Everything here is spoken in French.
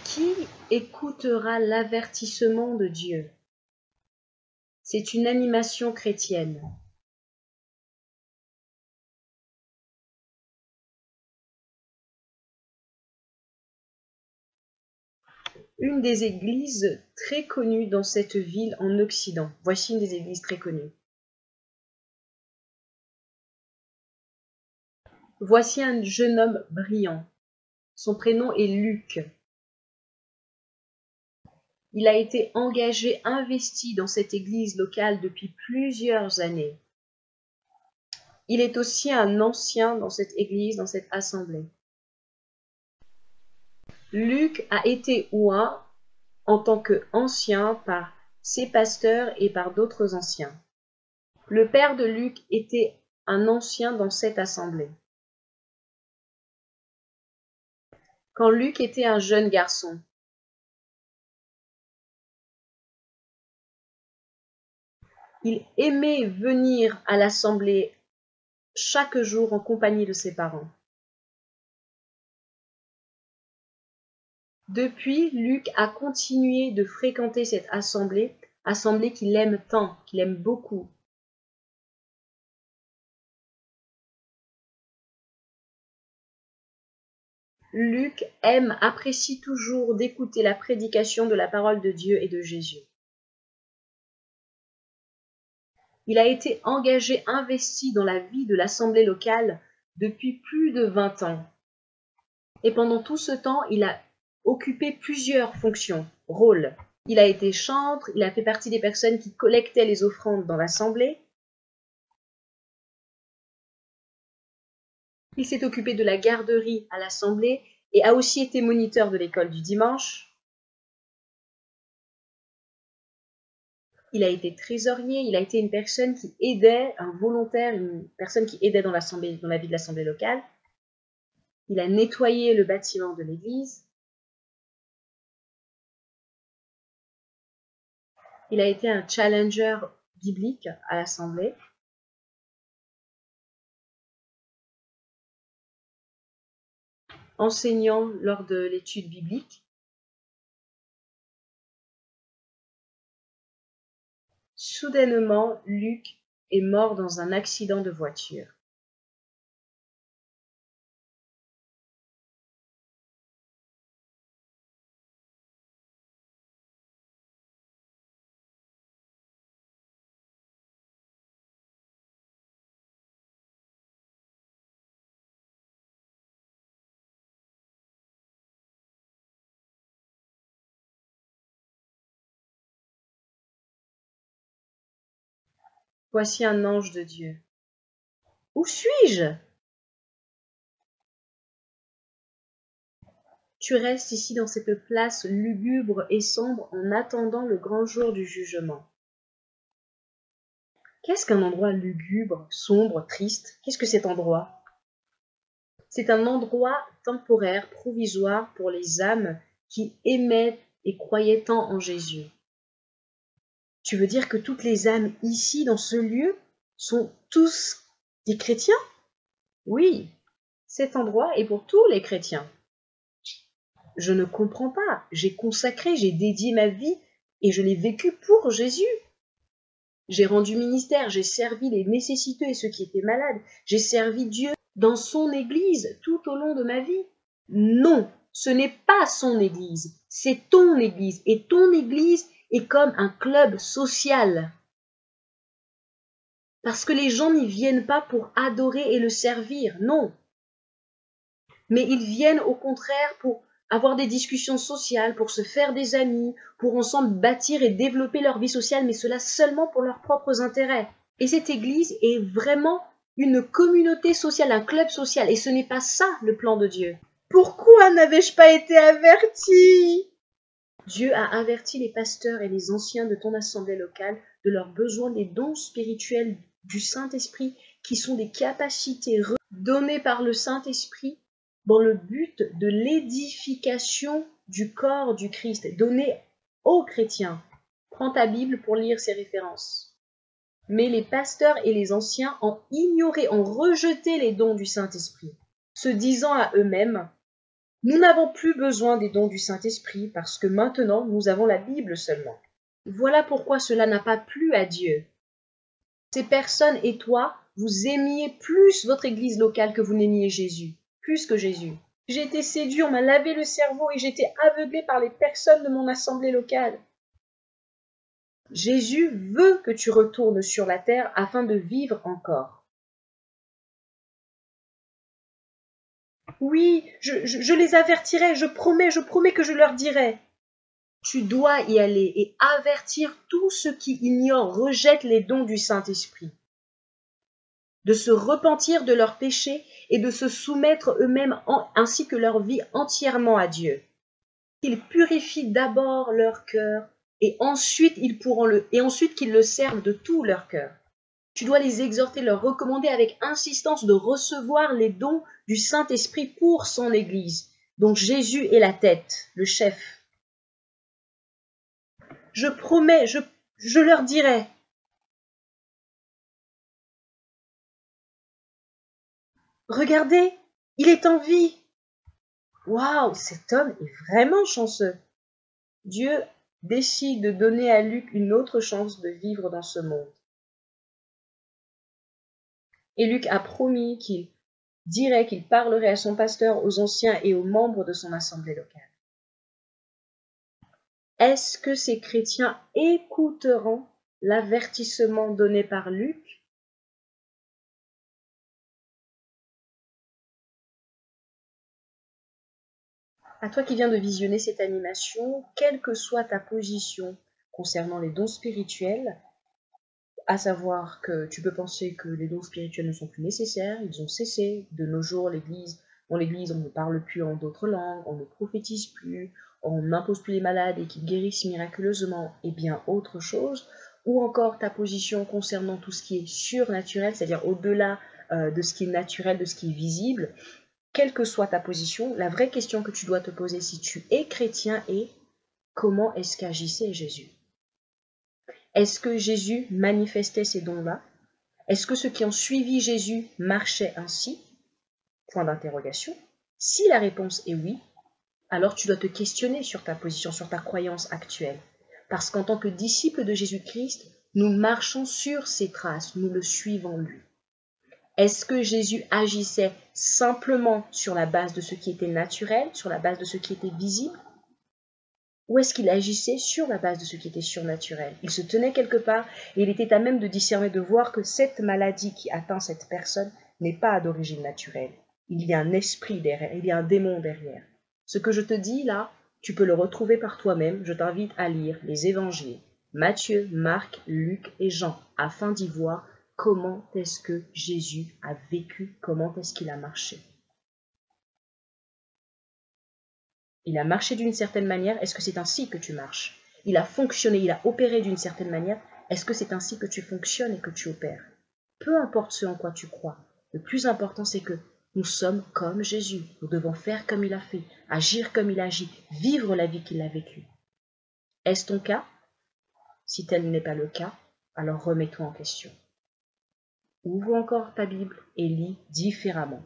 Qui écoutera l'avertissement de Dieu? C'est une animation chrétienne. Une des églises très connues dans cette ville en Occident. Voici une des églises très connues. Voici un jeune homme brillant. Son prénom est Luc. Il a été engagé, investi dans cette église locale depuis plusieurs années. Il est aussi un ancien dans cette église, dans cette assemblée. Luc a été oint en tant qu'ancien par ses pasteurs et par d'autres anciens. Le père de Luc était un ancien dans cette assemblée. Quand Luc était un jeune garçon, il aimait venir à l'assemblée chaque jour en compagnie de ses parents. Depuis, Luc a continué de fréquenter cette assemblée qu'il aime tant, qu'il aime beaucoup. Luc apprécie toujours d'écouter la prédication de la parole de Dieu et de Jésus. Il a été engagé, investi dans la vie de l'assemblée locale depuis plus de 20 ans. Et pendant tout ce temps, il a occupé plusieurs fonctions, rôles. Il a été chantre, il a fait partie des personnes qui collectaient les offrandes dans l'assemblée. Il s'est occupé de la garderie à l'assemblée et a aussi été moniteur de l'école du dimanche. Il a été trésorier, il a été une personne qui aidait, un volontaire, une personne qui aidait dans la vie de l'assemblée locale. Il a nettoyé le bâtiment de l'église. Il a été un challenger biblique à l'assemblée. Enseignant lors de l'étude biblique. Soudainement, Luc est mort dans un accident de voiture. Voici un ange de Dieu. Où suis-je? Tu restes ici dans cette place lugubre et sombre en attendant le grand jour du jugement. Qu'est-ce qu'un endroit lugubre, sombre, triste? Qu'est-ce que cet endroit? C'est un endroit temporaire, provisoire pour les âmes qui aimaient et croyaient tant en Jésus. Tu veux dire que toutes les âmes ici, dans ce lieu, sont tous des chrétiens? Oui, cet endroit est pour tous les chrétiens. Je ne comprends pas. J'ai consacré, j'ai dédié ma vie et je l'ai vécu pour Jésus. J'ai rendu ministère, j'ai servi les nécessiteux et ceux qui étaient malades. J'ai servi Dieu dans son église tout au long de ma vie. Non, ce n'est pas son église, c'est ton église. Et ton église est comme un club social. Parce que les gens n'y viennent pas pour adorer et le servir, non. Mais ils viennent au contraire pour avoir des discussions sociales, pour se faire des amis, pour ensemble bâtir et développer leur vie sociale, mais cela seulement pour leurs propres intérêts. Et cette église est vraiment une communauté sociale, un club social, et ce n'est pas ça le plan de Dieu. Pourquoi n'avais-je pas été averti? Dieu a averti les pasteurs et les anciens de ton assemblée locale de leurs besoins des dons spirituels du Saint-Esprit, qui sont des capacités données par le Saint-Esprit dans le but de l'édification du corps du Christ, donné aux chrétiens. Prends ta Bible pour lire ces références. Mais les pasteurs et les anciens ont ignoré, ont rejeté les dons du Saint-Esprit, se disant à eux-mêmes Nous n'avons plus besoin des dons du Saint-Esprit parce que maintenant nous avons la Bible seulement. Voilà pourquoi cela n'a pas plu à Dieu. Ces personnes et toi, vous aimiez plus votre église locale que vous n'aimiez Jésus, plus que Jésus. J'ai été séduit, on m'a lavé le cerveau et j'ai été aveuglé par les personnes de mon assemblée locale. Jésus veut que tu retournes sur la terre afin de vivre encore. Oui, je les avertirai, je promets que je leur dirai. Tu dois y aller et avertir tous ceux qui ignorent, rejettent les dons du Saint-Esprit, de se repentir de leurs péchés et de se soumettre eux-mêmes ainsi que leur vie entièrement à Dieu. Qu'ils purifient d'abord leur cœur et ensuite qu'ils le servent de tout leur cœur. Tu dois les exhorter, leur recommander avec insistance de recevoir les dons du Saint-Esprit pour son Église, dont Jésus est la tête, le chef. Je promets, je leur dirai. Regardez, il est en vie. Waouh, cet homme est vraiment chanceux. Dieu décide de donner à Luc une autre chance de vivre dans ce monde. Et Luc a promis qu'il dirait qu'il parlerait à son pasteur, aux anciens et aux membres de son assemblée locale. Est-ce que ces chrétiens écouteront l'avertissement donné par Luc? À toi qui viens de visionner cette animation, quelle que soit ta position concernant les dons spirituels, à savoir que tu peux penser que les dons spirituels ne sont plus nécessaires, ils ont cessé. De nos jours, dans l'église, on ne parle plus en d'autres langues, on ne prophétise plus, on n'impose plus les malades et qu'ils guérissent miraculeusement, et bien autre chose. Ou encore ta position concernant tout ce qui est surnaturel, c'est-à-dire au-delà de ce qui est naturel, de ce qui est visible. Quelle que soit ta position, la vraie question que tu dois te poser si tu es chrétien est: comment est-ce qu'agissait Jésus? Est-ce que Jésus manifestait ces dons-là? Est-ce que ceux qui ont suivi Jésus marchaient ainsi? Point d'interrogation. Si la réponse est oui, alors tu dois te questionner sur ta position, sur ta croyance actuelle. Parce qu'en tant que disciples de Jésus-Christ, nous marchons sur ses traces, nous le suivons lui. Est-ce que Jésus agissait simplement sur la base de ce qui était naturel, sur la base de ce qui était visible? Ou est-ce qu'il agissait sur la base de ce qui était surnaturel? Il se tenait quelque part et il était à même de discerner, de voir que cette maladie qui atteint cette personne n'est pas d'origine naturelle. Il y a un esprit derrière, il y a un démon derrière. Ce que je te dis là, tu peux le retrouver par toi-même. Je t'invite à lire les évangiles, Matthieu, Marc, Luc et Jean, afin d'y voir comment est-ce que Jésus a vécu, comment est-ce qu'il a marché. Il a marché d'une certaine manière, est-ce que c'est ainsi que tu marches? Il a fonctionné, il a opéré d'une certaine manière, est-ce que c'est ainsi que tu fonctionnes et que tu opères? Peu importe ce en quoi tu crois, le plus important c'est que nous sommes comme Jésus. Nous devons faire comme il a fait, agir comme il agit, vivre la vie qu'il a vécue. Est-ce ton cas? Si tel n'est pas le cas, alors remets-toi en question. Ouvre encore ta Bible et lis différemment.